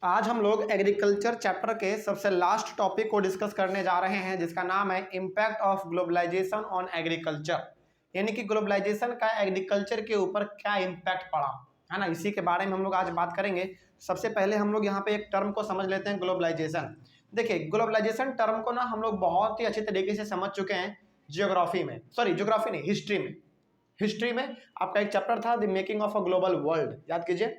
आज हम लोग एग्रीकल्चर चैप्टर के सबसे लास्ट टॉपिक को डिस्कस करने जा रहे हैं, जिसका नाम है impact of globalisation on agriculture. यानी कि ग्लोबलाइजेशन का एग्रीकल्चर के ऊपर क्या इम्पैक्ट पड़ा है ना, इसी के बारे में हम लोग आज बात करेंगे। सबसे पहले हम लोग यहाँ पे एक टर्म को समझ लेते हैं, ग्लोबलाइजेशन। देखिए, ग्लोबलाइजेशन टर्म को ना हम लोग बहुत ही अच्छे तरीके से समझ चुके हैं जियोग्राफी में, सॉरी जियोग्राफी नहीं, हिस्ट्री में। हिस्ट्री में आपका एक चैप्टर था the making of a global world, याद कीजिए।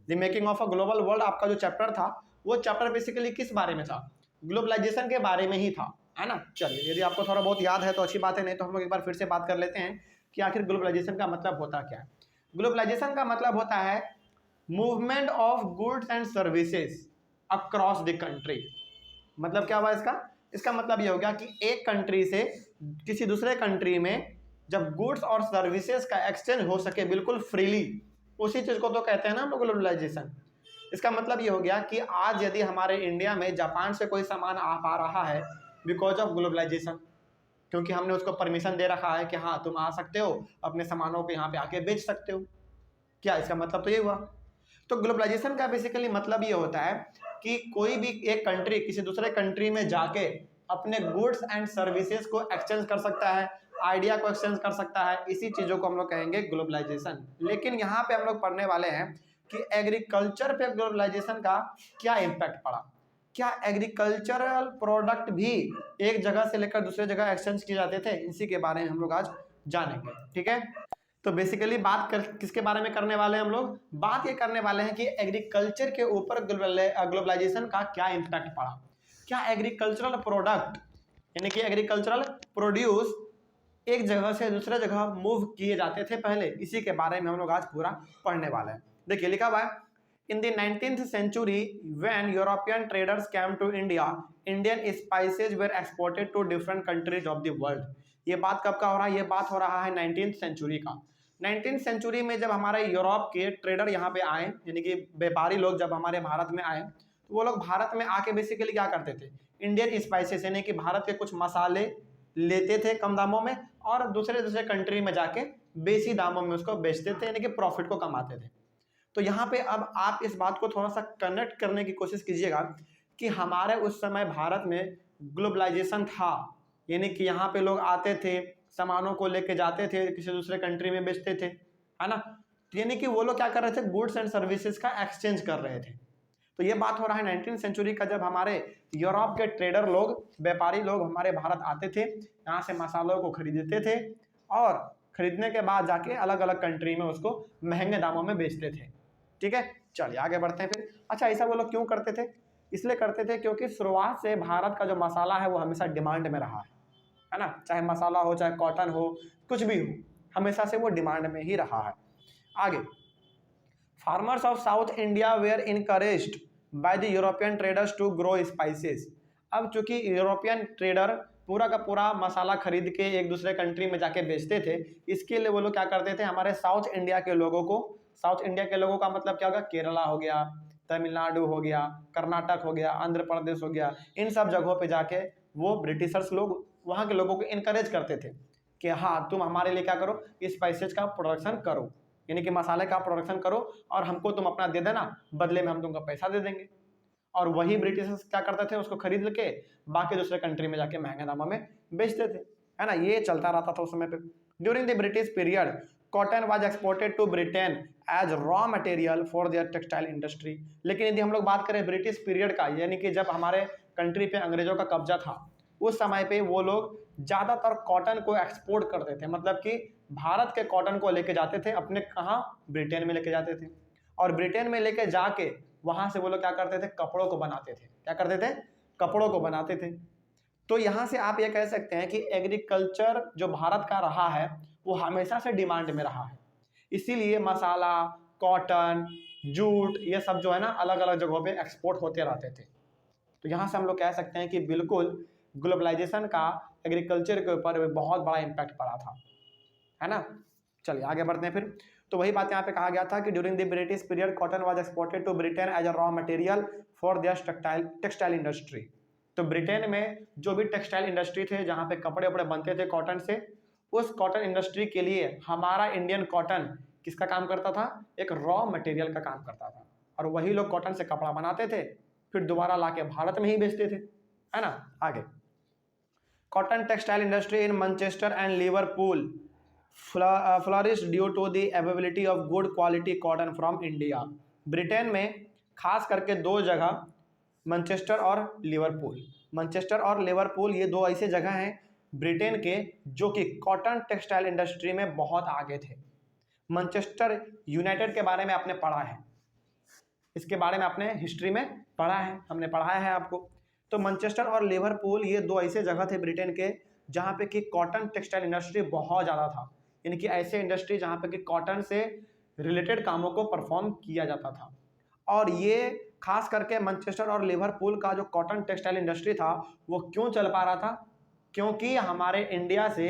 The making of a global world आपका जो चैप्टर था, वो चैप्टर बेसिकली किस बारे में था? ग्लोबलाइजेशन के बारे में ही था, है ना। चलिए, यदि आपको थोड़ा बहुत याद है तो अच्छी बात है, नहीं तो हम लोग एक बार फिर से बात कर लेते हैं कि आखिर ग्लोबलाइजेशन का मतलब होता क्या है। ग्लोबलाइजेशन का मतलब होता है movement of goods and services across the country. मतलब क्या हुआ इसका? इसका मतलब ये हो गया कि एक कंट्री से किसी दूसरे कंट्री में जब गुड्स और सर्विसेज का एक्सचेंज हो सके बिल्कुल फ्रीली, उसी चीज को तो कहते हैं ना हम लोग ग्लोबलाइजेशन। इसका मतलब ये हो गया कि आज यदि हमारे इंडिया में जापान से कोई सामान आ पा रहा है बिकॉज ऑफ ग्लोबलाइजेशन, क्योंकि हमने उसको परमिशन दे रखा है कि हाँ तुम आ सकते हो, अपने सामानों को यहाँ पे आके बेच सकते हो। क्या इसका मतलब तो ये हुआ? तो ग्लोबलाइजेशन का बेसिकली मतलब ये होता है कि कोई भी एक कंट्री किसी दूसरे कंट्री में जाके अपने गुड्स एंड सर्विसेज को एक्सचेंज कर सकता है, आइडिया को एक्सचेंज कर सकता है। इसी चीजों को हम लोग कहेंगे ग्लोबलाइजेशन। लेकिन यहाँ पे हम लोग पढ़ने वाले हैं कि एग्रीकल्चर पे ग्लोबलाइजेशन का क्या इम्पैक्ट पड़ा। क्या एग्रीकल्चरल प्रोडक्ट भी एक जगह से लेकर दूसरे जगह एक्सचेंज किए जाते थे? इसी के बारे में हम लोग आज जानेंगे, ठीक है। तो बेसिकली किसके बारे में करने वाले हैं हम लोग? बात ये करने वाले हैं कि एग्रीकल्चर के ऊपर ग्लोबलाइजेशन का क्या इम्पैक्ट पड़ा। क्या एग्रीकल्चरल प्रोडक्ट यानी कि एग्रीकल्चरल प्रोड्यूस एक जगह से दूसरे जगह मूव किए जाते थे पहले? इसी के बारे में हम लोग आज पूरा पढ़ने वाले हैं। देखिए, लिखा हुआ है in the 19th century when European traders came to India, Indian spices were exported to different countries of the world। ये बात कब का हो रहा है? ये बात हो रहा है 19th सेंचुरी का। 19th सेंचुरी में जब हमारे यूरोप के ट्रेडर यहाँ पे आए, यानी कि व्यापारी लोग जब हमारे भारत में आए, तो वो लोग भारत में आके बेसिकली क्या करते थे? इंडियन स्पाइसेस यानी कि भारत के कुछ मसाले लेते थे कम दामों में और दूसरे कंट्री में जाके बेसी दामों में उसको बेचते थे, यानी कि प्रॉफिट को कमाते थे। तो यहाँ पे अब आप इस बात को थोड़ा सा कनेक्ट करने की कोशिश कीजिएगा कि हमारे उस समय भारत में ग्लोबलाइजेशन था, यानी कि यहाँ पे लोग आते थे, सामानों को लेके जाते थे, किसी दूसरे कंट्री में बेचते थे, है ना। तो यानी कि वो लोग क्या कर रहे थे? गुड्स एंड सर्विसेज का एक्सचेंज कर रहे थे। तो ये बात हो रहा है 19th सेंचुरी का, जब हमारे यूरोप के ट्रेडर लोग, व्यापारी लोग हमारे भारत आते थे, यहाँ से मसालों को खरीदते थे और खरीदने के बाद जाके अलग अलग कंट्री में उसको महंगे दामों में बेचते थे, ठीक है। चलिए आगे बढ़ते हैं फिर। अच्छा, ऐसा वो लोग क्यों करते थे? इसलिए करते थे क्योंकि शुरुआत से भारत का जो मसाला है वो हमेशा डिमांड में रहा है ना। चाहे मसाला हो, चाहे कॉटन हो, कुछ भी हो, हमेशा से वो डिमांड में ही रहा है। आगे, farmers of South India were encouraged by the European traders to grow spices. अब चूंकि यूरोपियन ट्रेडर पूरा का पूरा मसाला खरीद के एक दूसरे कंट्री में जाके बेचते थे, इसके लिए वो लोग क्या करते थे? हमारे साउथ इंडिया के लोगों को, साउथ इंडिया के लोगों का मतलब क्या होगा? केरला हो गया, तमिलनाडु हो गया, कर्नाटक हो गया, आंध्र प्रदेश हो गया, इन सब जगहों पे जाके वो ब्रिटिशर्स लोग वहाँ के लोगों को इनकरेज करते थे कि हाँ तुम हमारे लिए क्या करो? स्पाइसेज का प्रोडक्शन करो, यानी कि मसाले का प्रोडक्शन करो और हमको तुम अपना दे देना, बदले में हम तुमको पैसा दे देंगे। और वही ब्रिटिशर्स क्या करते थे? उसको खरीद के बाकी दूसरे कंट्री में जाके महंगे दामों में बेचते थे, है ना। ये चलता रहता था उस समय पे। During the British period cotton was exported to Britain as raw material for their textile industry. लेकिन यदि हम लोग बात करें ब्रिटिश पीरियड का, यानी कि जब हमारे कंट्री पे अंग्रेजों का कब्जा था, उस समय पे वो लोग ज़्यादातर कॉटन को एक्सपोर्ट करते थे। मतलब कि भारत के कॉटन को लेके जाते थे अपने, कहाँ? ब्रिटेन में लेके जाते थे। और ब्रिटेन में लेके जाके वहाँ से वो लोग क्या करते थे? कपड़ों को बनाते थे। क्या करते थे? कपड़ों को बनाते थे। तो यहाँ से आप ये कह सकते हैं कि एग्रीकल्चर जो भारत का रहा है वो हमेशा से डिमांड में रहा है। इसीलिए मसाला, कॉटन, जूट, ये सब जो है ना अलग अलग जगहों पे एक्सपोर्ट होते रहते थे। तो यहाँ से हम लोग कह सकते हैं कि बिल्कुल ग्लोबलाइजेशन का एग्रीकल्चर के ऊपर बहुत बड़ा इम्पैक्ट पड़ा था, है ना। चलिए आगे बढ़ते हैं फिर। तो वही बात यहाँ पे कहा गया था कि during the British period cotton was exported to Britain as a raw material for their textile industry. तो ब्रिटेन में जो भी टेक्सटाइल इंडस्ट्री थे, जहाँ पे कपड़े वपड़े बनते थे कॉटन से, उस कॉटन इंडस्ट्री के लिए हमारा इंडियन कॉटन किसका काम करता था? एक रॉ मटेरियल का काम करता था। और वही लोग कॉटन से कपड़ा बनाते थे, फिर दोबारा लाके भारत में ही बेचते थे, है ना। आगे, cotton textile industry in Manchester and Liverpool flourish due to the availability of good quality cotton from India. Britain में खास करके दो जगह, मैनचेस्टर और लिवरपूल ये दो ऐसे जगह हैं ब्रिटेन के जो कि कॉटन टेक्सटाइल इंडस्ट्री में बहुत आगे थे। मैनचेस्टर यूनाइटेड के बारे में आपने पढ़ा है, इसके बारे में आपने हिस्ट्री में पढ़ा है, हमने पढ़ाया है आपको। तो मैनचेस्टर और लिवरपूल ये दो ऐसे जगह थे ब्रिटेन के जहाँ पे कि कॉटन टेक्सटाइल इंडस्ट्री बहुत ज़्यादा था, यानी कि ऐसे इंडस्ट्री जहाँ पे कि कॉटन से रिलेटेड कामों को परफॉर्म किया जाता था। और ये खास करके मैनचेस्टर और लिवरपूल का जो कॉटन टेक्सटाइल इंडस्ट्री था वो क्यों चल पा रहा था, क्योंकि हमारे इंडिया से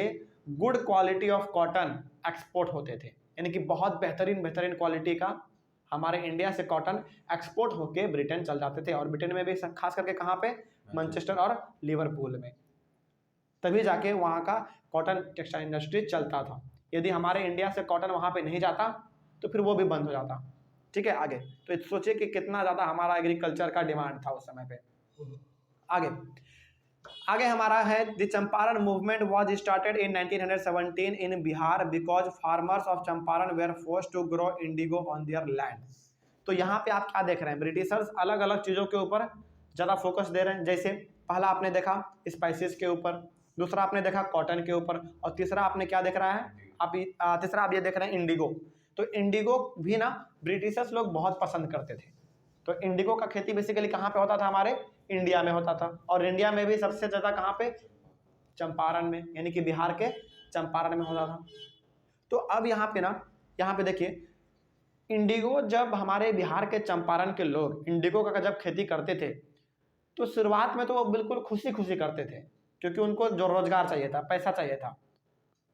good quality of cotton export होते थे, यानी कि बहुत बेहतरीन क्वालिटी का हमारे इंडिया से कॉटन एक्सपोर्ट होके ब्रिटेन चल जाते थे। और ब्रिटेन में भी खास करके कहाँ पे, मैनचेस्टर और लिवरपूल में, तभी जाके वहाँ का कॉटन टेक्सटाइल इंडस्ट्री चलता था। यदि हमारे इंडिया से कॉटन वहाँ पे नहीं जाता तो फिर वो भी बंद हो जाता। ठीक है, आगे तो सोचिए कि कितना ज़्यादा हमारा एग्रीकल्चर का डिमांड था उस समय पे। आगे हमारा है the Champaran movement was started in 1917 in Bihar because farmers of Champaran were forced to grow indigo on their land. तो यहाँ पे आप क्या देख रहे हैं, ब्रिटिशर्स अलग अलग चीज़ों के ऊपर ज़्यादा फोकस दे रहे हैं। जैसे पहला आपने देखा स्पाइसेस के ऊपर, दूसरा आपने देखा कॉटन के ऊपर, और तीसरा आपने क्या देख रहा है, तीसरा आप ये देख रहे हैं इंडिगो। तो इंडिगो भी ना ब्रिटिशर्स लोग बहुत पसंद करते थे। तो इंडिगो का खेती बेसिकली कहाँ पे होता था, हमारे इंडिया में होता था। और इंडिया में भी सबसे ज़्यादा कहाँ पे, चंपारण में, यानी कि बिहार के चंपारण में होता था। तो अब यहाँ पे देखिए, इंडिगो जब हमारे बिहार के चंपारण के लोग इंडिगो का जब खेती करते थे तो शुरुआत में तो वो बिल्कुल खुशी खुशी करते थे, क्योंकि उनको जो रोजगार चाहिए था, पैसा चाहिए था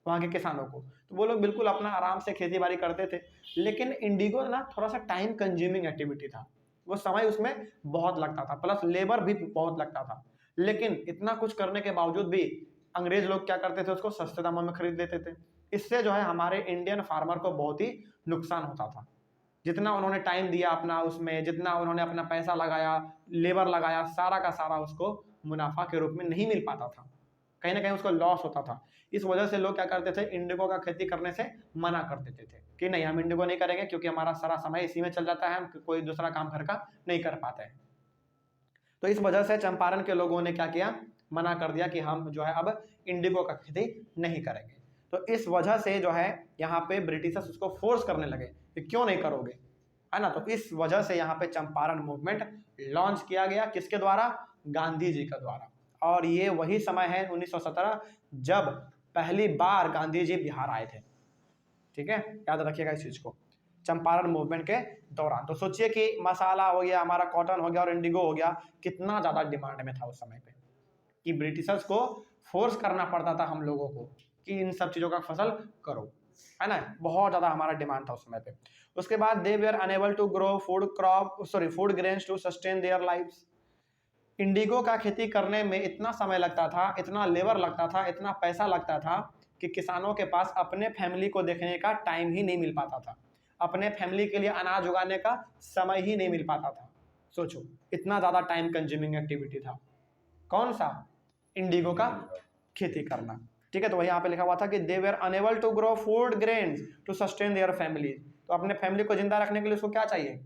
वहाँ के किसानों को, तो वो लोग बिल्कुल अपना आराम से खेती बाड़ी करते थे। लेकिन इंडिगो ना थोड़ा सा टाइम कंज्यूमिंग एक्टिविटी था, वो समय उसमें बहुत लगता था, प्लस लेबर भी बहुत लगता था। लेकिन इतना कुछ करने के बावजूद भी अंग्रेज लोग क्या करते थे, उसको सस्ते दामों में खरीद लेते थे। इससे जो है हमारे इंडियन फार्मर को बहुत ही नुकसान होता था। जितना उन्होंने टाइम दिया अपना उसमें, जितना उन्होंने अपना पैसा लगाया, लेबर लगाया, सारा का सारा उसको मुनाफा के रूप में नहीं मिल पाता था, कहीं ना कहीं उसको लॉस होता था। इस वजह से लोग क्या करते थे, इंडिगो का खेती करने से मना कर देते थे कि नहीं, हम इंडिगो नहीं करेंगे क्योंकि हमारा सारा समय इसी में चल जाता है, हम कोई दूसरा काम घर का नहीं कर पाते हैं। तो इस वजह से चंपारण के लोगों ने क्या किया, मना कर दिया कि हम जो है अब इंडिगो का खेती नहीं करेंगे। तो इस वजह से जो है यहाँ पे ब्रिटिशर्स उसको फोर्स करने लगे कि क्यों नहीं करोगे, है ना। तो इस वजह से यहाँ पे चंपारण मूवमेंट लॉन्च किया गया, किसके द्वारा, गांधी जी का द्वारा। और ये वही समय है 1917 जब पहली बार गांधी जी बिहार आए थे। ठीक है, याद रखिएगा इस चीज को, चंपारण मूवमेंट के दौरान। तो सोचिए कि मसाला हो गया, हमारा कॉटन हो गया और इंडिगो हो गया, कितना ज्यादा डिमांड में था उस समय पे, कि ब्रिटिशर्स को फोर्स करना पड़ता था हम लोगों को कि इन सब चीजों का फसल करो, है ना। बहुत ज्यादा हमारा डिमांड था उस समय पे। उसके बाद they were unable to grow food grains to sustain their lives. Indigo का खेती करने में इतना समय लगता था, इतना लेबर लगता था, इतना पैसा लगता था कि किसानों के पास अपने फैमिली को देखने का टाइम ही नहीं मिल पाता था, अपने फैमिली के लिए अनाज उगाने का समय ही नहीं मिल पाता था। सोचो, इतना ज़्यादा टाइम कंज्यूमिंग एक्टिविटी था कौन सा, इंडिगो का खेती करना। ठीक है, तो वही यहाँ पे लिखा हुआ था कि they were unable to grow food grains to sustain their family. तो अपने फैमिली को जिंदा रखने के लिए उसको क्या चाहिए,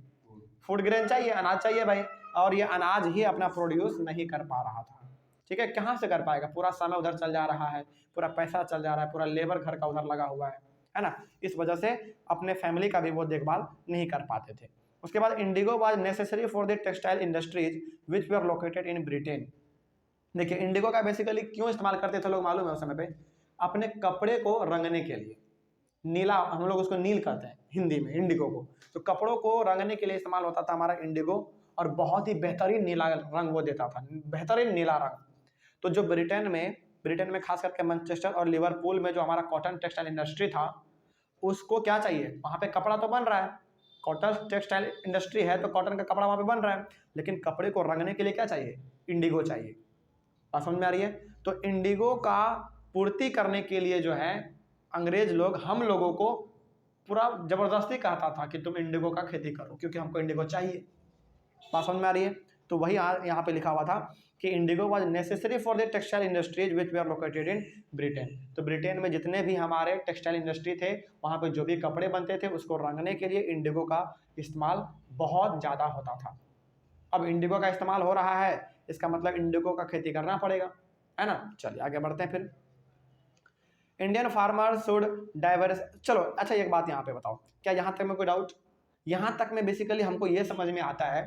फूड ग्रेन चाहिए, अनाज चाहिए भाई। और ये अनाज ही अपना प्रोड्यूस नहीं कर पा रहा था। ठीक है, कहाँ से कर पाएगा, पूरा समय उधर चल जा रहा है, पूरा पैसा चल जा रहा है, पूरा लेबर घर का उधर लगा हुआ है ना। इस वजह से अपने फैमिली का भी वो देखभाल नहीं कर पाते थे। उसके बाद Indigo was necessary for the textile industries which were located in Britain. देखिए, इंडिगो का बेसिकली क्यों इस्तेमाल करते थे लोग मालूम है उस समय पे, अपने कपड़े को रंगने के लिए। नीला, हम लोग उसको नील कहते हैं हिंदी में इंडिगो को, तो कपड़ों को रंगने के लिए इस्तेमाल होता था हमारा इंडिगो, और बहुत ही बेहतरीन नीला रंग वो देता था, बेहतरीन नीला रंग। तो जो ब्रिटेन में खास करके मैनचेस्टर और लिवरपूल में जो हमारा कॉटन टेक्सटाइल इंडस्ट्री था, उसको क्या चाहिए, वहाँ पे कपड़ा तो बन रहा है, कॉटन टेक्सटाइल इंडस्ट्री है तो कॉटन का कपड़ा वहाँ पे बन रहा है, लेकिन कपड़े को रंगने के लिए क्या चाहिए, इंडिगो चाहिए। बात समझ में आ रही है। तो इंडिगो का पूर्ति करने के लिए जो है अंग्रेज लोग हम लोगों को पूरा जबरदस्ती कहता था कि तुम इंडिगो का खेती करो क्योंकि हमको इंडिगो चाहिए। बात समझ में आ रही है? तो वही यहाँ पे लिखा हुआ था कि indigo was necessary for the textile industries which we are located in Britain. तो ब्रिटेन में जितने भी हमारे टेक्सटाइल इंडस्ट्री थे, वहाँ पे जो भी कपड़े बनते थे उसको रंगने के लिए इंडिगो का इस्तेमाल बहुत ज़्यादा होता था। अब इंडिगो का इस्तेमाल हो रहा है, इसका मतलब इंडिगो का खेती करना पड़ेगा, है ना। चलिए आगे बढ़ते हैं फिर। Indian farmer should diverse. चलो अच्छा एक बात यहाँ पे बताओ, क्या यहाँ तक में कोई डाउट? यहाँ तक में बेसिकली हमको ये समझ में आता है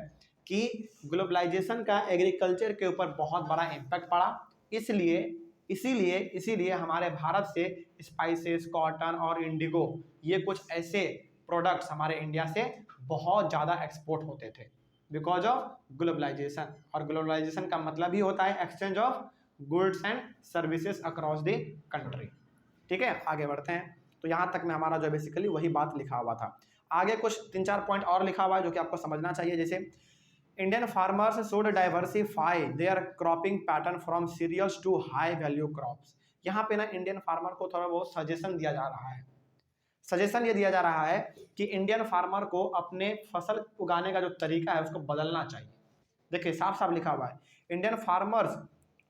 कि ग्लोबलाइजेशन का एग्रीकल्चर के ऊपर बहुत बड़ा इम्पैक्ट पड़ा, इसीलिए हमारे भारत से स्पाइसेस, कॉटन और इंडिगो ये कुछ ऐसे प्रोडक्ट्स हमारे इंडिया से बहुत ज़्यादा एक्सपोर्ट होते थे बिकॉज ऑफ ग्लोबलाइजेशन। और ग्लोबलाइजेशन का मतलब ही होता है exchange of goods and services across the country. ठीक है, आगे बढ़ते हैं। तो यहाँ तक में हमारा जो बेसिकली वही बात लिखा हुआ था। आगे कुछ 3-4 पॉइंट और लिखा हुआ है जो कि आपको समझना चाहिए। जैसे Indian farmers should diversify their cropping pattern from cereals to high value crops. यहाँ पे ना इंडियन फार्मर को थोड़ा बहुत सजेशन दिया जा रहा है। सजेशन ये दिया जा रहा है कि इंडियन फार्मर को अपने फसल उगाने का जो तरीका है उसको बदलना चाहिए। देखिए साफ साफ लिखा हुआ है, Indian farmers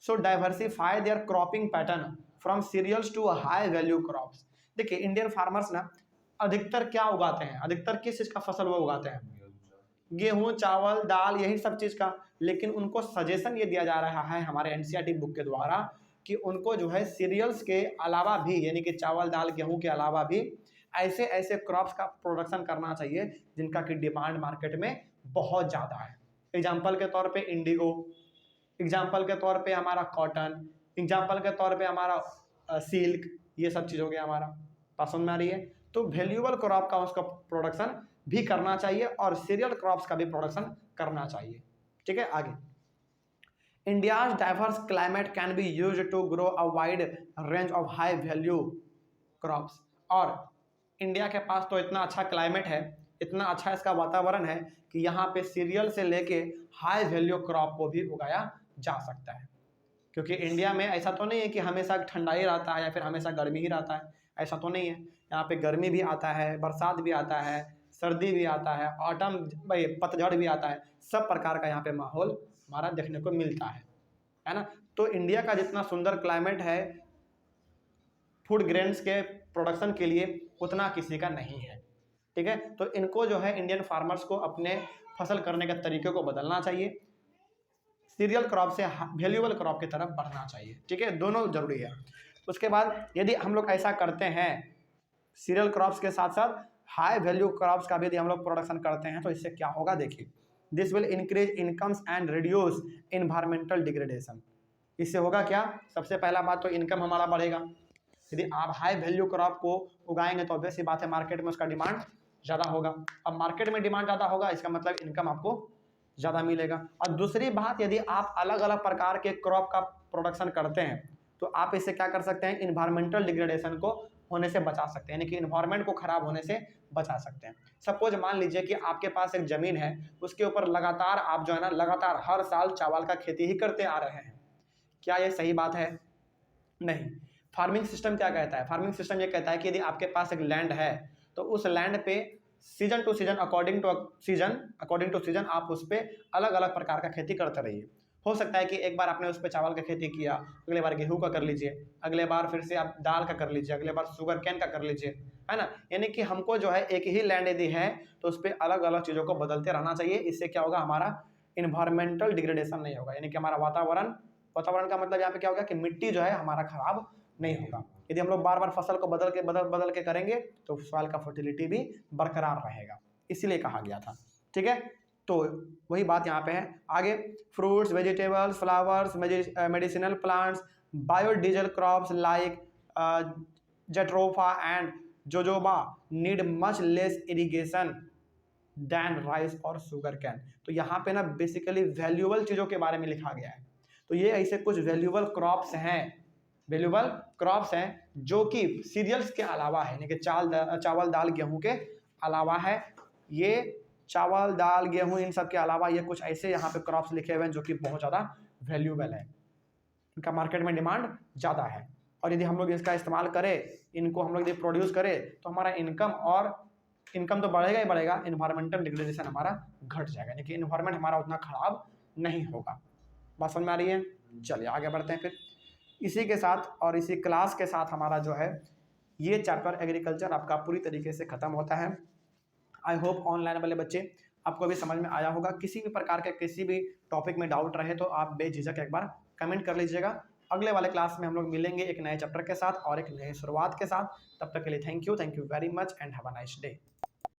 should diversify their cropping pattern from cereals to high value crops. देखिए इंडियन फार्मर्स ना अधिकतर क्या उगाते हैं, अधिकतर किस चीज़ का फसल वो उगाते हैं? गेहूं, चावल, दाल, यही सब चीज़ का। लेकिन उनको सजेशन ये दिया जा रहा है हमारे एनसीईआरटी बुक के द्वारा कि उनको जो है सीरियल्स के अलावा भी, यानी कि चावल, दाल, गेहूं के अलावा भी ऐसे ऐसे क्रॉप्स का प्रोडक्शन करना चाहिए जिनका कि डिमांड मार्केट में बहुत ज़्यादा है। एग्जाम्पल के तौर पे इंडिगो, एग्जाम्पल के तौर पे हमारा कॉटन, एग्जाम्पल के तौर पे हमारा सिल्क, ये सब चीज़ हो गया हमारा। पसंद में आ रही है? तो वैल्यूएबल क्रॉप का उसका प्रोडक्शन भी करना चाहिए और सीरियल क्रॉप्स का भी प्रोडक्शन करना चाहिए। ठीक है, आगे। India's diverse climate can be use to grow a wide range of high value crops. और इंडिया के पास तो इतना अच्छा क्लाइमेट है, इतना अच्छा इसका वातावरण है कि यहाँ पे सीरियल से लेके हाई वैल्यू क्रॉप को भी उगाया जा सकता है। क्योंकि इंडिया में ऐसा तो नहीं है कि हमेशा ठंडा ही रहता है या फिर हमेशा गर्मी ही रहता है, ऐसा तो नहीं है। यहाँ पे गर्मी भी आता है, बरसात भी आता है, सर्दी भी आता है, ऑटम भाई पतझड़ भी आता है, सब प्रकार का यहाँ पे माहौल हमारा देखने को मिलता है ना। तो इंडिया का जितना सुंदर क्लाइमेट है फूड ग्रेन्स के प्रोडक्शन के लिए उतना किसी का नहीं है। ठीक है, तो इनको जो है इंडियन फार्मर्स को अपने फसल करने के तरीके को बदलना चाहिए, सीरियल क्रॉप से वैल्यूएबल क्रॉप की तरफ बढ़ना चाहिए। ठीक है, दोनों जरूरी है। उसके बाद यदि हम लोग ऐसा करते हैं, सीरियल क्रॉप्स के साथ साथ हाई वैल्यू क्रॉप्स का भी यदि हम लोग प्रोडक्शन करते हैं तो इससे क्या होगा, देखिए this will increase incomes and reduce environmental degradation. इससे होगा क्या? सबसे पहला बात तो इनकम हमारा बढ़ेगा। यदि आप हाई वैल्यू क्रॉप को उगाएंगे तो ऑब्वियस सी बात है मार्केट में उसका डिमांड ज़्यादा होगा। अब मार्केट में डिमांड ज़्यादा होगा इसका मतलब इनकम आपको ज़्यादा मिलेगा। और दूसरी बात, यदि आप अलग अलग प्रकार के क्रॉप का प्रोडक्शन करते हैं तो आप इससे क्या कर सकते हैं, इन्वायरमेंटल डिग्रेडेशन को होने से बचा सकते हैं, यानी कि इन्वायरमेंट को खराब होने से बचा सकते हैं। सपोज मान लीजिए कि आपके पास एक ज़मीन है, उसके ऊपर लगातार आप जो है ना लगातार हर साल चावल का खेती ही करते आ रहे हैं, क्या ये सही बात है? नहीं। फार्मिंग सिस्टम क्या कहता है? फार्मिंग सिस्टम ये कहता है कि यदि आपके पास एक लैंड है तो उस लैंड पे season to season, according to season आप उस पर अलग अलग प्रकार का खेती करते रहिए। हो सकता है कि एक बार आपने उस पर चावल का खेती किया, अगले बार गेहूं का कर लीजिए, अगले बार फिर से आप दाल का कर लीजिए, अगले बार शुगर कैन का कर लीजिए, है ना। यानी कि हमको जो है एक ही लैंड यदि है तो उस पर अलग अलग चीज़ों को बदलते रहना चाहिए। इससे क्या होगा, हमारा इन्वायरमेंटल डिग्रेडेशन नहीं होगा, यानी कि हमारा वातावरण का मतलब यहाँ पे क्या होगा कि मिट्टी जो है हमारा खराब नहीं होगा। यदि हम लोग बार बार फसल को बदल के करेंगे तो सॉइल का फर्टिलिटी भी बरकरार रहेगा, इसीलिए कहा गया था। ठीक है, तो वही बात यहाँ पे है। आगे, fruits, vegetables, flowers, medicinal plants, biodiesel crops like jatropha and jojoba need much less irrigation than rice और शुगर कैन। तो यहाँ पे ना बेसिकली वैल्यूएबल चीज़ों के बारे में लिखा गया है। तो ये ऐसे कुछ वैल्यूएबल क्रॉप्स हैं जो कि सीरियल्स के अलावा है, यानी कि चावल दाल गेहूं के अलावा है। ये चावल दाल गेहूं इन सब के अलावा ये कुछ ऐसे यहाँ पे क्रॉप्स लिखे हुए हैं जो कि बहुत ज़्यादा वैल्यूएबल है, इनका मार्केट में डिमांड ज़्यादा है। और यदि हम लोग इसका इस्तेमाल करें, इनको हम लोग यदि प्रोड्यूस करें, तो हमारा इनकम तो बढ़ेगा ही बढ़ेगा, इन्वायरमेंटल डिग्रेडेशन हमारा घट जाएगा, यानी कि इन्वायरमेंट हमारा उतना खराब नहीं होगा। बात समझ में आ रही है? चलिए आगे बढ़ते हैं फिर। इसी के साथ और इसी क्लास के साथ हमारा जो है ये चैप्टर एग्रीकल्चर आपका पूरी तरीके से खत्म होता है। आई होप ऑनलाइन वाले बच्चे आपको भी समझ में आया होगा। किसी भी प्रकार के किसी भी टॉपिक में डाउट रहे तो आप बेझिझक एक बार कमेंट कर लीजिएगा। अगले वाले क्लास में हम लोग मिलेंगे एक नए चैप्टर के साथ और एक नए शुरुआत के साथ। तब तक के लिए thank you very much and have a nice day.